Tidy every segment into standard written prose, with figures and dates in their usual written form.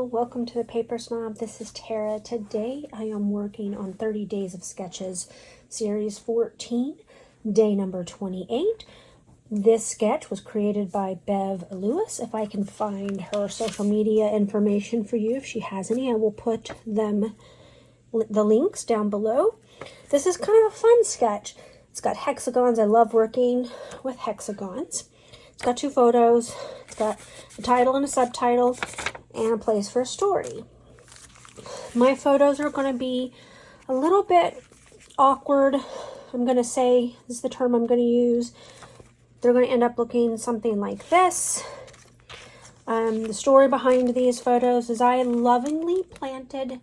Hello, welcome to the Paper Snob. This is Tara. Today I am working on 30 Days of Sketches, Series 14, day number 28. This sketch was created by Bev Lewis. If I can find her social media information for you, if she has any, I will put the links down below. This is kind of a fun sketch. It's got hexagons. I love working with hexagons. It's got two photos. It's got a title and a subtitle and a place for a story. My photos are going to be a little bit awkward. I'm going to say, this is the term I'm going to use. They're going to end up looking something like this. The story behind these photos is I lovingly planted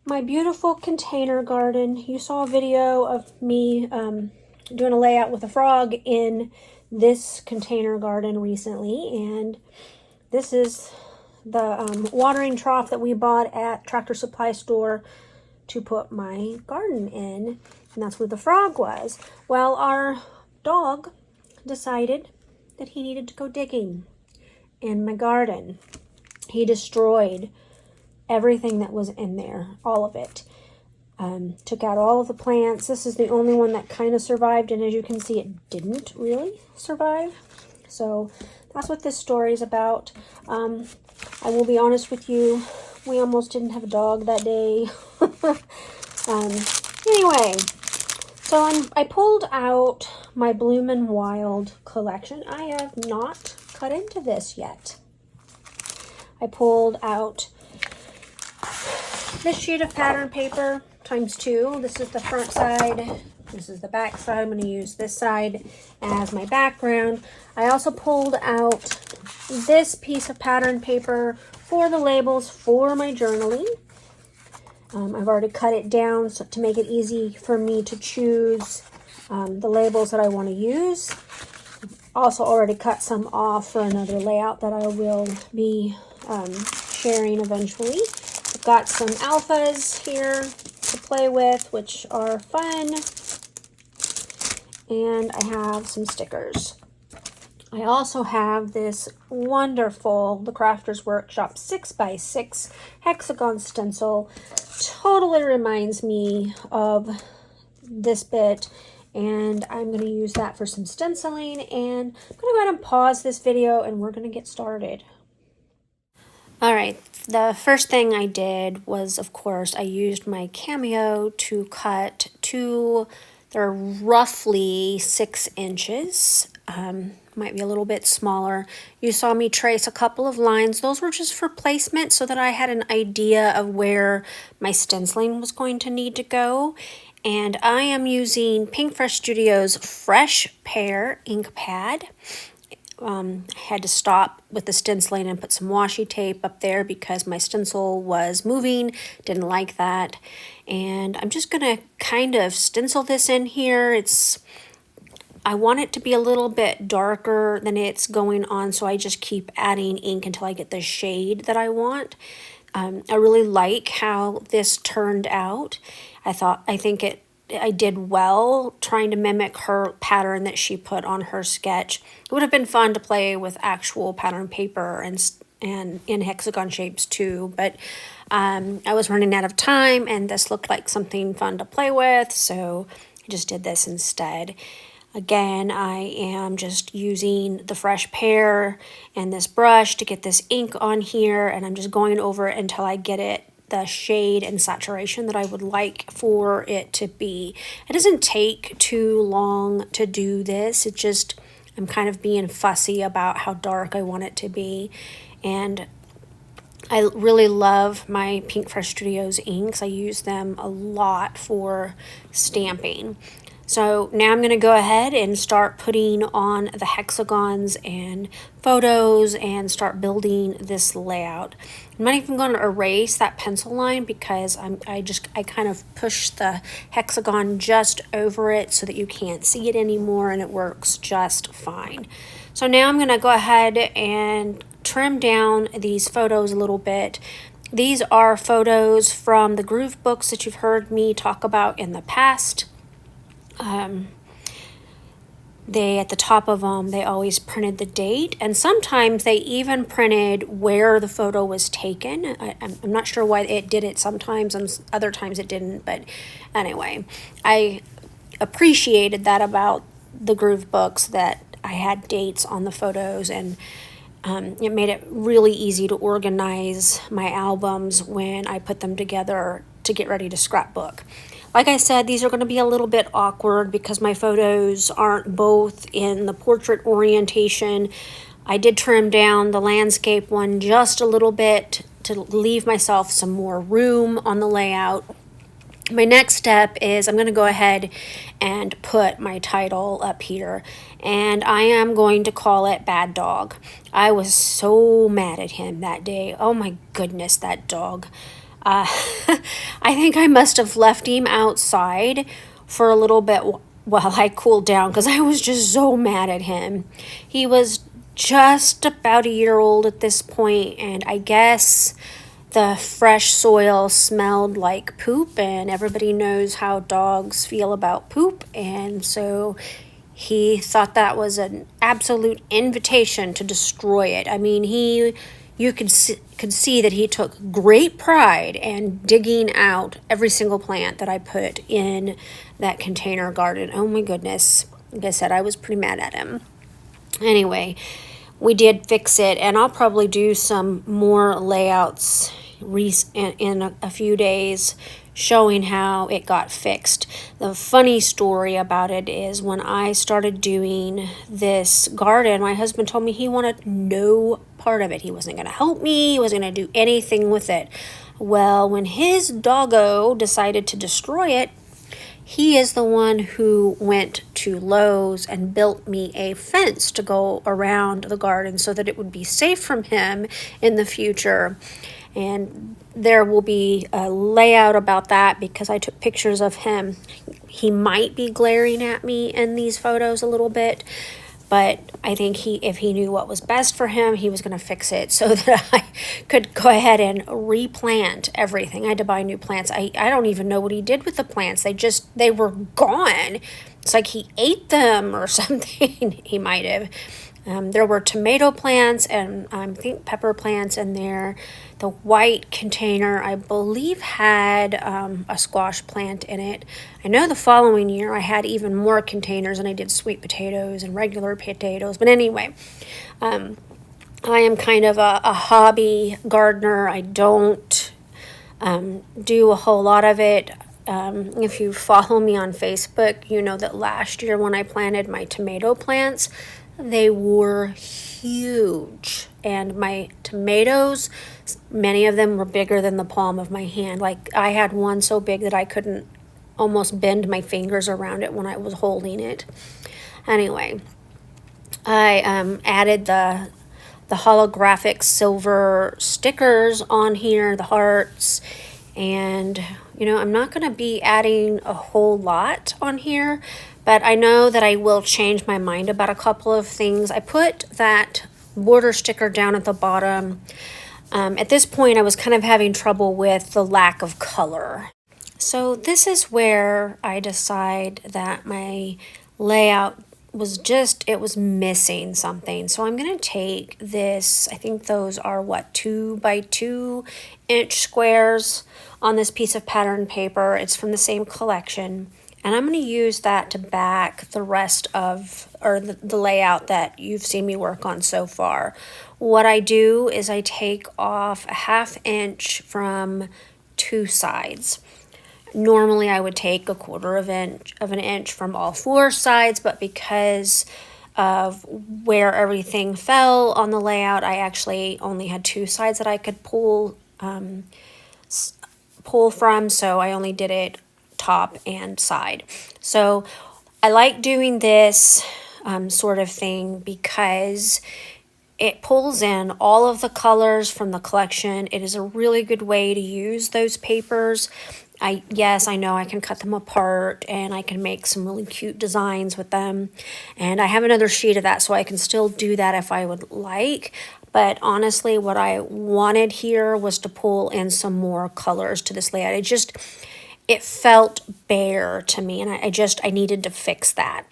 my beautiful container garden. You saw a video of me doing a layout with a frog in this container garden recently, and this is the watering trough that we bought at Tractor Supply store to put my garden in, and that's where the frog was. Well, our dog decided that he needed to go digging in my garden. He destroyed everything that was in there, all of it. Took out all of the plants. This is the only one that kind of survived, and as you can see, it didn't really survive. So that's what this story is about. I will be honest with you, we almost didn't have a dog that day. Anyway, so I pulled out my Bloomin' Wild collection. I have not cut into this yet. I pulled out this sheet of pattern paper times 2. This is the front side. This is the back side. I'm going to use this side as my background. I also pulled out this piece of pattern paper for the labels for my journaling. I've already cut it down so to make it easy for me to choose the labels that I want to use. Also already cut some off for another layout that I will be sharing eventually. I've got some alphas here to play with, which are fun. And I have some stickers. I also have this wonderful The Crafters Workshop 6x6 hexagon stencil. Totally reminds me of this bit, and I'm going to use that for some stenciling. And I'm going to go ahead and pause this video and we're going to get started. Alright, the first thing I did was, of course, I used my Cameo to cut two. They're roughly 6 inches. Might be a little bit smaller. You saw me trace a couple of lines. Those were just for placement so that I had an idea of where my stenciling was going to need to go. And I am using Pinkfresh Studios Fresh Pear ink pad. I had to stop with the stenciling and put some washi tape up there because my stencil was moving. Didn't like that. And I'm just going to kind of stencil this in here. I want it to be a little bit darker than it's going on, so I just keep adding ink until I get the shade that I want. I really like how this turned out. I think I did well trying to mimic her pattern that she put on her sketch. It would have been fun to play with actual pattern paper and in hexagon shapes too, but I was running out of time and this looked like something fun to play with, so I just did this instead. Again, I am just using the Fresh Pear and this brush to get this ink on here, and I'm just going over it until I get it the shade and saturation that I would like for it to be. It doesn't take too long to do this. It just, I'm kind of being fussy about how dark I want it to be. And I really love my Pinkfresh Studios inks. I use them a lot for stamping. So now I'm going to go ahead and start putting on the hexagons and photos and start building this layout. I'm not even going to erase that pencil line because I kind of push the hexagon just over it so that you can't see it anymore, and it works just fine. So now I'm going to go ahead and trim down these photos a little bit. These are photos from the groove books that you've heard me talk about in the past. they, at the top of them, they always printed the date, and sometimes they even printed where the photo was taken. I'm not sure why it did it sometimes, and other times it didn't, but anyway, I appreciated that about the Groove books, that I had dates on the photos, and it made it really easy to organize my albums when I put them together to get ready to scrapbook. Like I said, these are going to be a little bit awkward because my photos aren't both in the portrait orientation. I did trim down the landscape one just a little bit to leave myself some more room on the layout. My next step is I'm going to go ahead and put my title up here, and I am going to call it Bad Dog. I was so mad at him that day. Oh my goodness, that dog. I think I must have left him outside for a little bit while I cooled down because I was just so mad at him. He was just about a year old at this point, and I guess the fresh soil smelled like poop, and everybody knows how dogs feel about poop, and so he thought that was an absolute invitation to destroy it. I mean, you could see that he took great pride in digging out every single plant that I put in that container garden. Oh my goodness. Like I said, I was pretty mad at him. Anyway, we did fix it, and I'll probably do some more layouts in a few days showing how it got fixed. The funny story about it is when I started doing this garden, my husband told me he wanted no part of it. He wasn't going to help me. He wasn't going to do anything with it. Well, when his doggo decided to destroy it, he is the one who went to Lowe's and built me a fence to go around the garden so that it would be safe from him in the future. And there will be a layout about that because I took pictures of him. He might be glaring at me in these photos a little bit, but I think if he knew what was best for him, he was going to fix it so that I could go ahead and replant everything. I had to buy new plants. I don't even know what he did with the plants. They were gone. It's like he ate them or something. He might have. There were tomato plants and I think pepper plants in there. The white container, I believe, had a squash plant in it. I know the following year I had even more containers, and I did sweet potatoes and regular potatoes. But anyway, I am kind of a hobby gardener. I don't do a whole lot of it. If you follow me on Facebook, you know that last year when I planted my tomato plants, they were huge, and my tomatoes, many of them were bigger than the palm of my hand. Like I had one so big that I couldn't almost bend my fingers around it when I was holding it. Anyway, I added the holographic silver stickers on here, the hearts, and I'm not going to be adding a whole lot on here, but I know that I will change my mind about a couple of things. I put that border sticker down at the bottom. At this point, I was kind of having trouble with the lack of color. So this is where I decide that my layout it was missing something. So I'm going to take this, I think those are 2 by 2 inch squares on this piece of pattern paper. It's from the same collection. And I'm going to use that to back the rest of, or the layout that you've seen me work on so far. What I do is I take off a 1/2 inch from 2 sides. Normally I would take a 1/4 of an inch from all 4 sides, but because of where everything fell on the layout, I actually only had 2 sides that I could pull from, so I only did it top and side. So I like doing this sort of thing because it pulls in all of the colors from the collection. It is a really good way to use those papers. Yes, I know I can cut them apart and I can make some really cute designs with them. And I have another sheet of that, so I can still do that if I would like. But honestly, what I wanted here was to pull in some more colors to this layout. It felt bare to me, and I needed to fix that.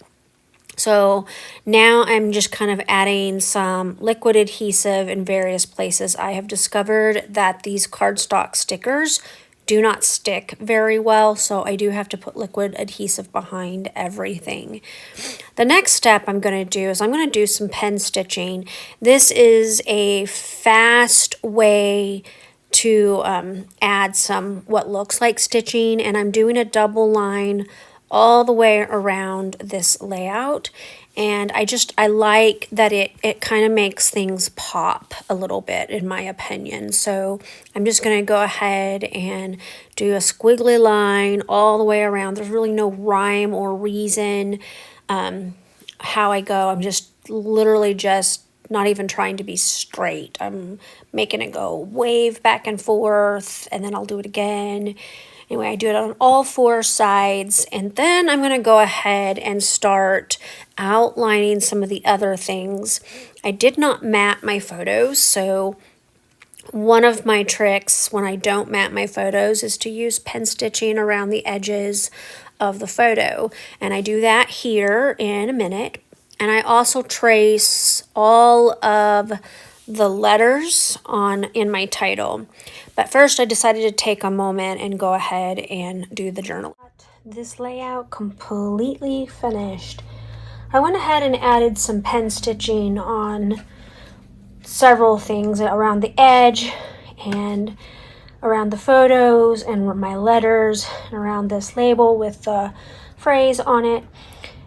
So now I'm just kind of adding some liquid adhesive in various places. I have discovered that these cardstock stickers do not stick very well, so I do have to put liquid adhesive behind everything. The next step I'm going to do is I'm going to do some pen stitching. This is a fast way to add some what looks like stitching, and I'm doing a double line all the way around this layout, and I like that it kind of makes things pop a little bit, in my opinion. So I'm just going to go ahead and do a squiggly line all the way around. There's really no rhyme or reason how I go. I'm just literally just not even trying to be straight. I'm making it go wave back and forth, and then I'll do it again. Anyway, I do it on all four sides, and then I'm going to go ahead and start outlining some of the other things. I did not mat my photos, so one of my tricks when I don't mat my photos is to use pen stitching around the edges of the photo, and I do that here in a minute. And I also trace all of the letters in my title. But first I decided to take a moment and go ahead and do the journal. This layout completely finished. I went ahead and added some pen stitching on several things around the edge and around the photos and my letters and around this label with the phrase on it.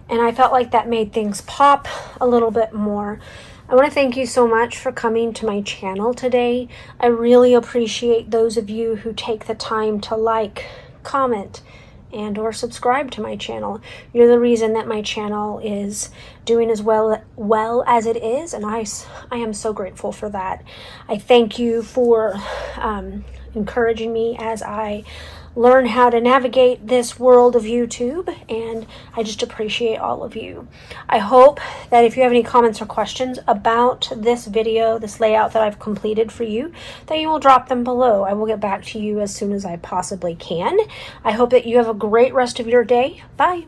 And I felt like that made things pop a little bit more. I want to thank you so much for coming to my channel today. I really appreciate those of you who take the time to like, comment, and or subscribe to my channel. You're the reason that my channel is doing as well as it is, and I am so grateful for that. I thank you for encouraging me as I learn how to navigate this world of YouTube, and I just appreciate all of you. I hope that if you have any comments or questions about this video, this layout that I've completed for you, that you will drop them below. I will get back to you as soon as I possibly can. I hope that you have a great rest of your day. Bye.